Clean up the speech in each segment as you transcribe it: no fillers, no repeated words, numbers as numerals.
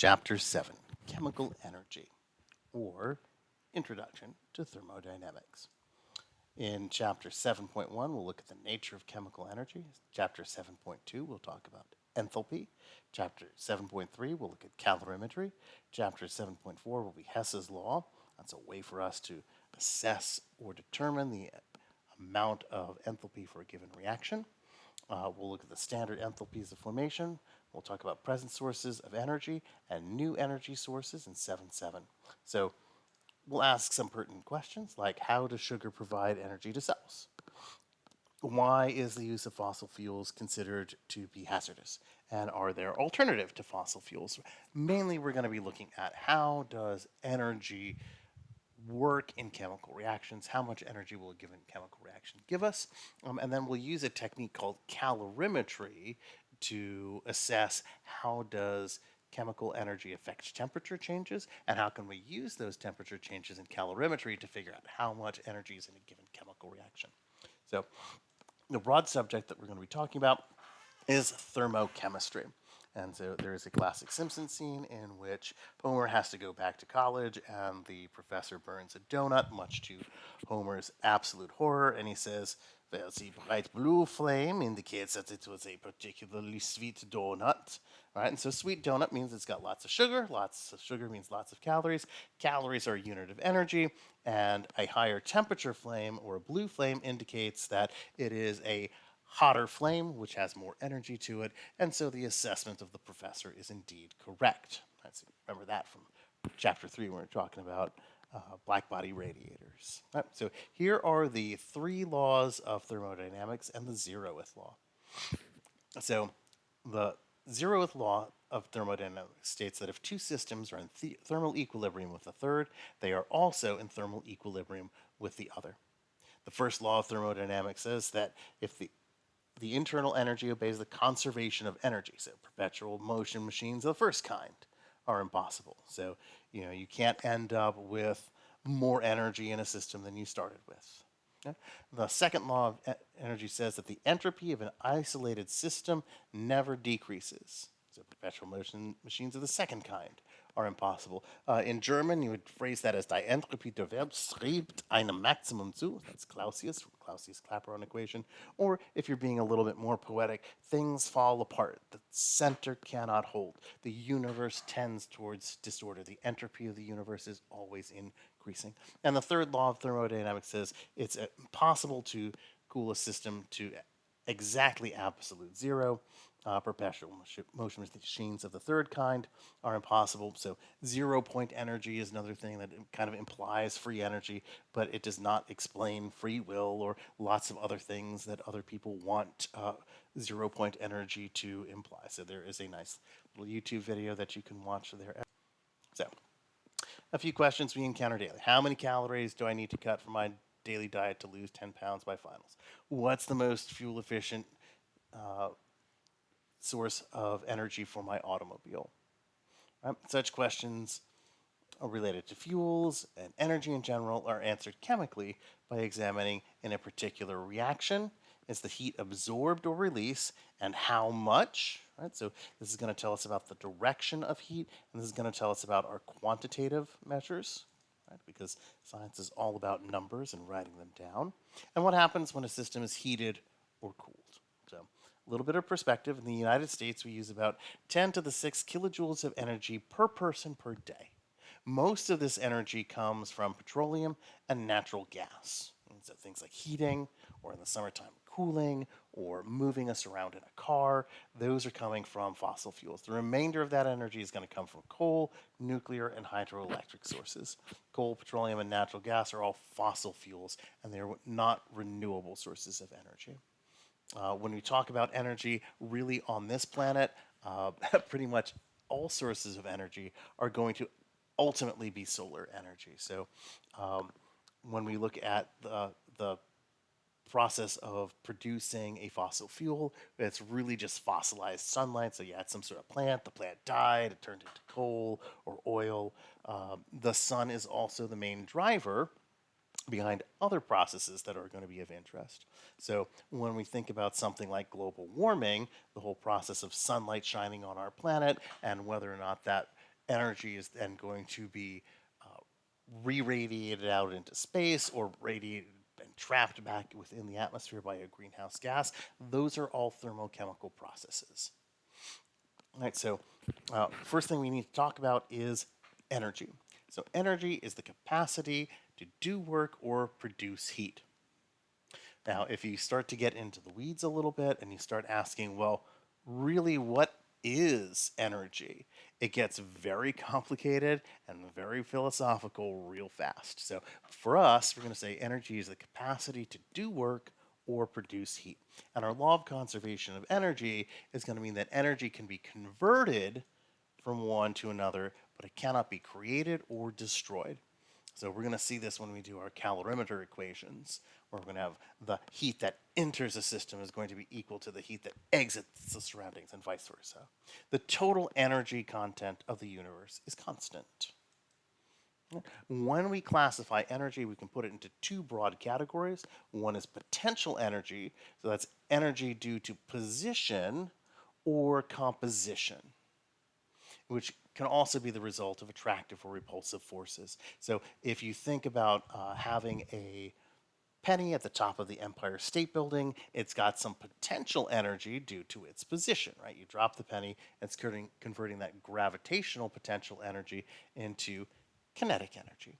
Chapter 7, Chemical Energy, or Introduction to Thermodynamics. In Chapter 7.1, we'll look at the nature of chemical energy. Chapter 7.2, we'll talk about enthalpy. Chapter 7.3, we'll look at calorimetry. Chapter 7.4 will be Hess's law. That's a way for us to assess or determine the amount of enthalpy for a given reaction. We'll look at the standard enthalpies of formation. We'll talk about present sources of energy and new energy sources in 7.7. So we'll ask some pertinent questions like, how does sugar provide energy to cells? Why is the use of fossil fuels considered to be hazardous? And are there alternatives to fossil fuels? Mainly, we're going to be looking at how does energy work in chemical reactions, how much energy will a given chemical reaction give us, and then we'll use a technique called calorimetry to assess how does chemical energy affect temperature changes, and how can we use those temperature changes in calorimetry to figure out how much energy is in a given chemical reaction. So the broad subject that we're going to be talking about is thermochemistry. And so there is a classic Simpsons scene in which Homer has to go back to college and the professor burns a donut, much to Homer's absolute horror. And he says, well, the bright blue flame indicates that it was a particularly sweet donut. Right? And so sweet donut means it's got lots of sugar. Lots of sugar means lots of calories. Calories are a unit of energy. And a higher temperature flame or a blue flame indicates that it is a hotter flame, which has more energy to it, and so the assessment of the professor is indeed correct. Remember that from chapter 3 when we were talking about black body radiators. Right, so here are the 3 laws of thermodynamics and the 0th law. So the 0th law of thermodynamics states that if 2 systems are in thermal equilibrium with a third, they are also in thermal equilibrium with the other. The first law of thermodynamics says that if the internal energy obeys the conservation of energy. So perpetual motion machines of the first kind are impossible. So, you can't end up with more energy in a system than you started with. Okay? The second law of energy says that the entropy of an isolated system never decreases. So perpetual motion machines of the second kind are impossible. In German, you would phrase that as Die Entropie der Welt schreibt einem Maximum zu. That's Clausius, Clapeyron equation. Or if you're being a little bit more poetic, things fall apart. The center cannot hold. The universe tends towards disorder. The entropy of the universe is always increasing. And the third law of thermodynamics says it's impossible to cool a system to exactly absolute zero. Perpetual motion machines of the third kind are impossible. So 0-point energy is another thing that kind of implies free energy, but it does not explain free will or lots of other things that other people want 0-point energy to imply. So there is a nice little YouTube video that you can watch there. So a few questions we encounter daily. How many calories do I need to cut from my daily diet to lose 10 pounds by finals? What's the most fuel efficient source of energy for my automobile? Right? Such questions are related to fuels and energy in general are answered chemically by examining in a particular reaction is the heat absorbed or released and how much. Right? So this is going to tell us about the direction of heat, and this is going to tell us about our quantitative measures. Right? Because science is all about numbers and writing them down. And what happens when a system is heated or cooled. So a little bit of perspective. In the United States, we use about 10 to the 6 kilojoules of energy per person per day. Most of this energy comes from petroleum and natural gas. And so things like heating, or in the summertime, cooling, or moving us around in a car, those are coming from fossil fuels. The remainder of that energy is going to come from coal, nuclear, and hydroelectric sources. Coal, petroleum, and natural gas are all fossil fuels, and they're not renewable sources of energy. When we talk about energy really on this planet, pretty much all sources of energy are going to ultimately be solar energy. So when we look at the process of producing a fossil fuel, it's really just fossilized sunlight. So you had some sort of plant, the plant died, it turned into coal or oil. The sun is also the main driver behind other processes that are going to be of interest. So when we think about something like global warming, the whole process of sunlight shining on our planet and whether or not that energy is then going to be re-radiated out into space or radiated and trapped back within the atmosphere by a greenhouse gas. Those are all thermochemical processes. All right, so first thing we need to talk about is energy. So energy is the capacity to do work or produce heat. Now, if you start to get into the weeds a little bit and you start asking, well, really, what is energy? It gets very complicated and very philosophical real fast. So, for us, we're going to say energy is the capacity to do work or produce heat. And our law of conservation of energy is going to mean that energy can be converted from one to another, but it cannot be created or destroyed. So we're going to see this when we do our calorimeter equations, where we're going to have the heat that enters a system is going to be equal to the heat that exits the surroundings and vice versa. The total energy content of the universe is constant. When we classify energy, we can put it into two broad categories. One is potential energy, so that's energy due to position or composition, which can also be the result of attractive or repulsive forces. So if you think about having a penny at the top of the Empire State Building, it's got some potential energy due to its position, right? You drop the penny, it's converting that gravitational potential energy into kinetic energy.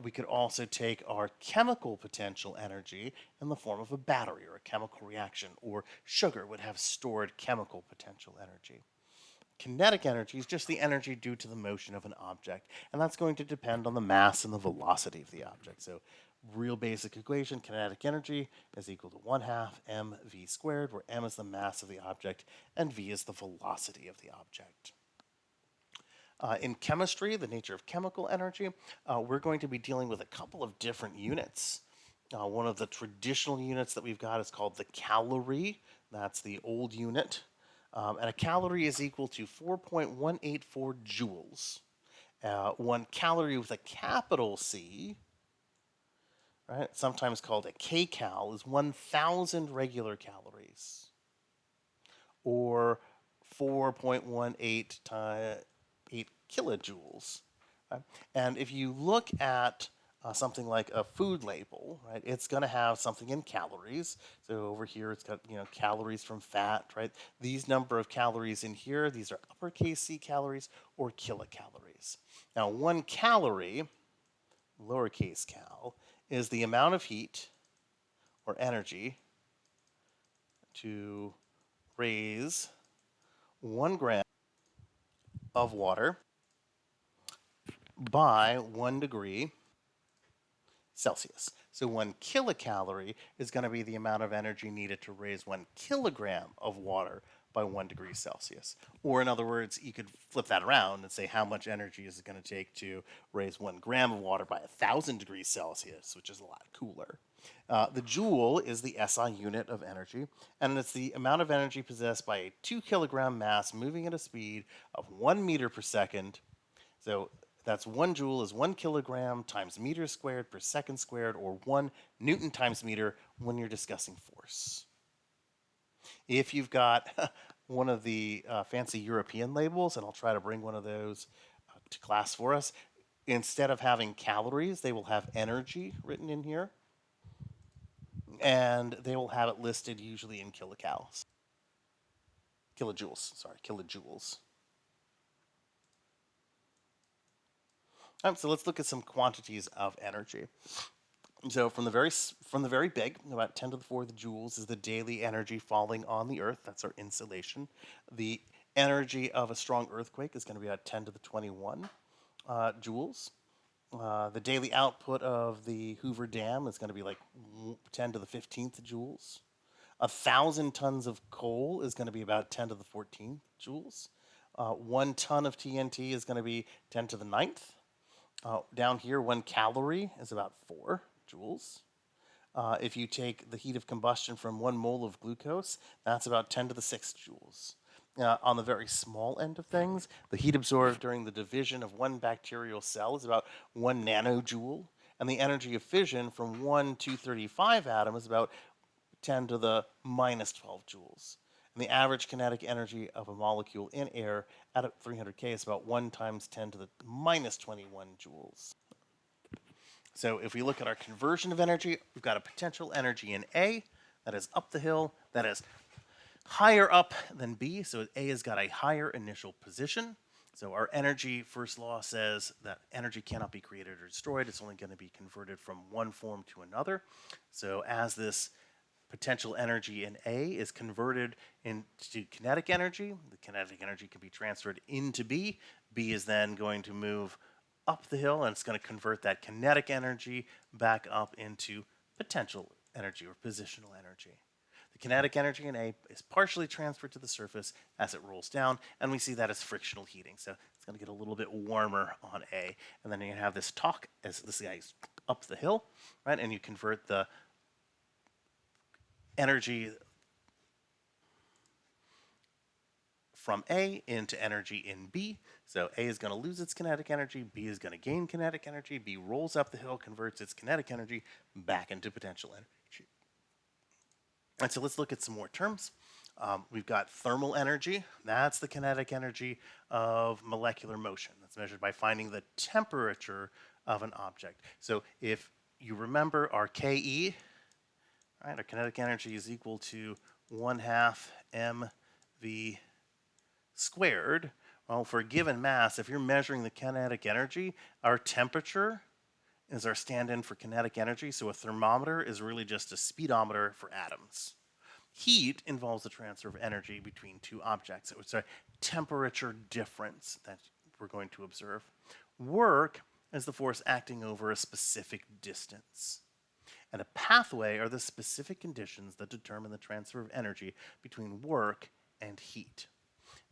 We could also take our chemical potential energy in the form of a battery or a chemical reaction, or sugar would have stored chemical potential energy. Kinetic energy is just the energy due to the motion of an object, and that's going to depend on the mass and the velocity of the object. So real basic equation, kinetic energy is equal to 1/2 mv squared, where m is the mass of the object and v is the velocity of the object. In chemistry, the nature of chemical energy, we're going to be dealing with a couple of different units. One of the traditional units that we've got is called the calorie. That's the old unit. And a calorie is equal to 4.184 joules. 1 calorie with a capital C, right, sometimes called a kcal, is 1,000 regular calories, or 4.188 kilojoules. Right? And if you look at something like a food label, right? It's going to have something in calories. So over here, it's got calories from fat, right? These number of calories in here, these are uppercase C calories or kilocalories. Now, 1 calorie, lowercase cal, is the amount of heat or energy to raise 1 gram of water by 1 degree Celsius. So 1 kilocalorie is going to be the amount of energy needed to raise 1 kilogram of water by 1 degree Celsius. Or in other words, you could flip that around and say how much energy is it going to take to raise 1 gram of water by 1,000 degrees Celsius, which is a lot cooler. The joule is the SI unit of energy, and it's the amount of energy possessed by a 2 kilogram mass moving at a speed of 1 meter per second. So that's 1 joule is 1 kilogram times meter squared per second squared, or 1 Newton times meter when you're discussing force. If you've got one of the fancy European labels, and I'll try to bring one of those to class for us, instead of having calories, they will have energy written in here, and they will have it listed usually in kilojoules. So let's look at some quantities of energy. So from the very big, about 10 to the 4th joules is the daily energy falling on the Earth. That's our insolation. The energy of a strong earthquake is going to be about 10 to the 21 joules. The daily output of the Hoover Dam is going to be like 10 to the 15th joules. 1,000 tons of coal is going to be about 10 to the 14th joules. 1 ton of TNT is going to be 10 to the 9th. Down here, 1 calorie is about 4 joules. If you take the heat of combustion from 1 mole of glucose, that's about 10 to the 6th joules. On the very small end of things, the heat absorbed during the division of 1 bacterial cell is about 1 nanojoule, and the energy of fission from 1 235 atom is about 10 to the minus 12 joules. And the average kinetic energy of a molecule in air at 300 K is about 1 times 10 to the minus 21 joules. So if we look at our conversion of energy, we've got a potential energy in A that is up the hill, that is higher up than B. So A has got a higher initial position. So our energy, first law says that energy cannot be created or destroyed. It's only going to be converted from one form to another. So as this potential energy in A is converted into kinetic energy, the kinetic energy can be transferred into B. B is then going to move up the hill, and it's going to convert that kinetic energy back up into potential energy or positional energy. The kinetic energy in A is partially transferred to the surface as it rolls down, and we see that as frictional heating. So it's going to get a little bit warmer on A, and then you have this talk as this guy's up the hill, right? And you convert the energy from A into energy in B. So A is going to lose its kinetic energy, B is going to gain kinetic energy, B rolls up the hill, converts its kinetic energy back into potential energy. And so let's look at some more terms. We've got thermal energy. That's the kinetic energy of molecular motion. That's measured by finding the temperature of an object. So if you remember our Ke, right, our kinetic energy is equal to 1/2 mv squared. Well, for a given mass, if you're measuring the kinetic energy, our temperature is our stand-in for kinetic energy. So a thermometer is really just a speedometer for atoms. Heat involves the transfer of energy between two objects. So it's a temperature difference that we're going to observe. Work is the force acting over a specific distance. And a pathway are the specific conditions that determine the transfer of energy between work and heat.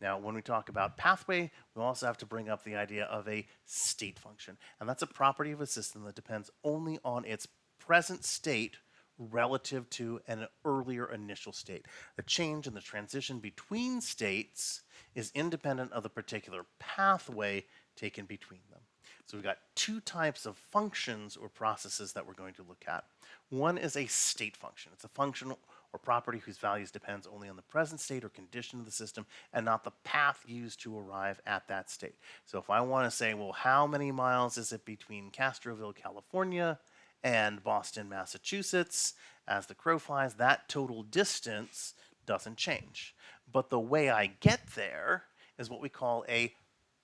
Now, when we talk about pathway, we also have to bring up the idea of a state function. And that's a property of a system that depends only on its present state relative to an earlier initial state. The change in the transition between states is independent of the particular pathway taken between them. So we've got two types of functions or processes that we're going to look at. One is a state function. It's a function or property whose values depends only on the present state or condition of the system and not the path used to arrive at that state. So if I want to say, well, how many miles is it between Castroville, California and Boston, Massachusetts, as the crow flies, that total distance doesn't change. But the way I get there is what we call a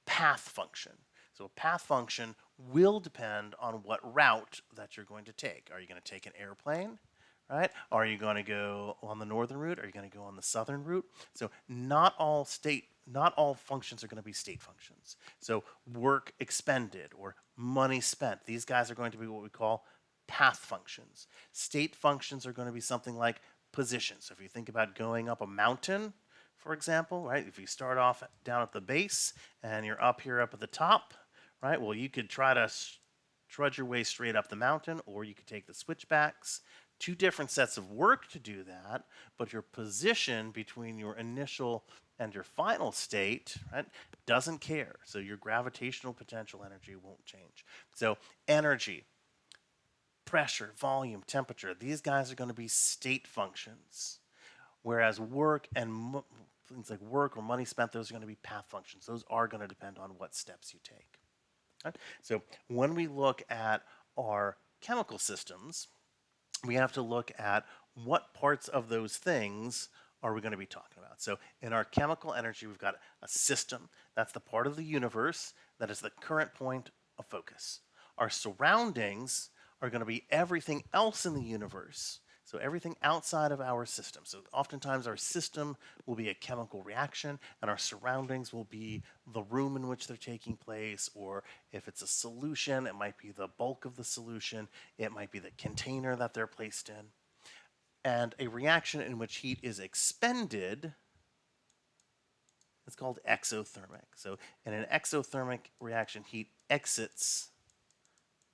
path function. So a path function will depend on what route that you're going to take. Are you going to take an airplane? Right? Are you going to go on the northern route? Are you going to go on the southern route? So not all functions are going to be state functions. So work expended or money spent, these guys are going to be what we call path functions. State functions are going to be something like position. So if you think about going up a mountain, for example, right? If you start off down at the base and you're up here up at the top, right? Well, you could try to trudge your way straight up the mountain, or you could take the switchbacks. Two different sets of work to do that, but your position between your initial and your final state, right, doesn't care. So your gravitational potential energy won't change. So energy, pressure, volume, temperature, these guys are going to be state functions. Whereas work and things like work or money spent, those are going to be path functions. Those are going to depend on what steps you take. Right? So when we look at our chemical systems, we have to look at what parts of those things are we going to be talking about. So in our chemical energy, we've got a system. That's the part of the universe that is the current point of focus. Our surroundings are going to be everything else in the universe. So everything outside of our system. So oftentimes our system will be a chemical reaction, and our surroundings will be the room in which they're taking place, or if it's a solution, it might be the bulk of the solution, it might be the container that they're placed in. And a reaction in which heat is expended is called exothermic. So in an exothermic reaction, heat exits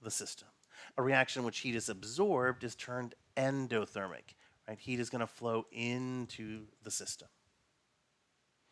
the system. A reaction in which heat is absorbed is termed endothermic. Right? Heat is going to flow into the system.